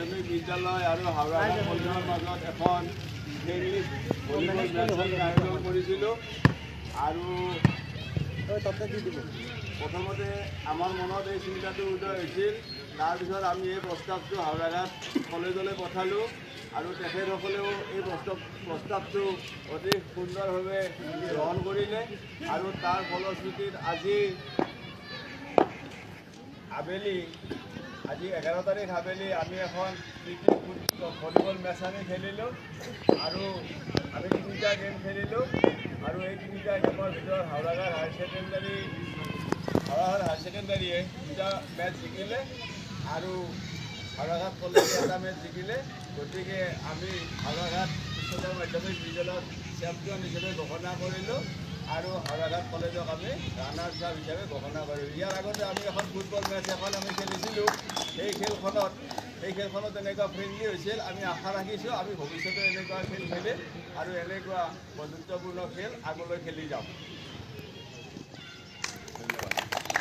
মাধ্যমিক বিদ্যালয় আৰু হাওৰাঘাট কলেজৰ মাজত এখন ফ্ৰেণ্ডলি ভলীবল মেটচ আয়োজন কৰিছিলোঁ। আৰু প্ৰথমতে আমাৰ মনত এই চিন্তাটো উদয় হৈছিল। তাৰপিছত আমি এই প্ৰস্তাৱটো হাওৰাঘাট কলেজলৈ পঠালোঁ আৰু তেখেতসকলেও এই প্ৰস্তাৱটো অতি সুন্দৰভাৱে গ্ৰহণ কৰিলে। আৰু তাৰ ফলশ্ৰুতিত আজি 11 তাৰিখ আবেলি আমি এখন ভলীবল মেচ আমি খেলিলোঁ আৰু আমি 3টা গেম খেলিলোঁ। আৰু এই 3টা গেমৰ ভিতৰত হাওৰাঘাট হায়াৰ ছেকেণ্ডাৰীয়ে 2টা মেচ জিকিলে আৰু হাওৰাঘাট কলেজে এটা মেচ জিকিলে। গতিকে আমি হাওৰাঘাট উচ্চতৰ মাধ্যমিক বিদ্যালয়ত চেম্পিয়ন হিচাপে ঘোষণা কৰিলোঁ আৰু হাওৰাঘাট কলেজক আমি ৰানাৰ্ছ আপ হিচাপে ঘোষণা কৰিলোঁ। ইয়াৰ আগতে আমি এখন ফুটবল মেচ আমি খেলিছিলোঁ। এই খেলখনত এনেকুৱা ফ্ৰেণ্ডলি হৈছিল। আমি আশা ৰাখিছোঁ আমি ভৱিষ্যতে এনেকুৱা খেল খেলিম আৰু এনেকুৱা বন্ধুত্বপূৰ্ণ খেল আগলৈ খেলি যাম।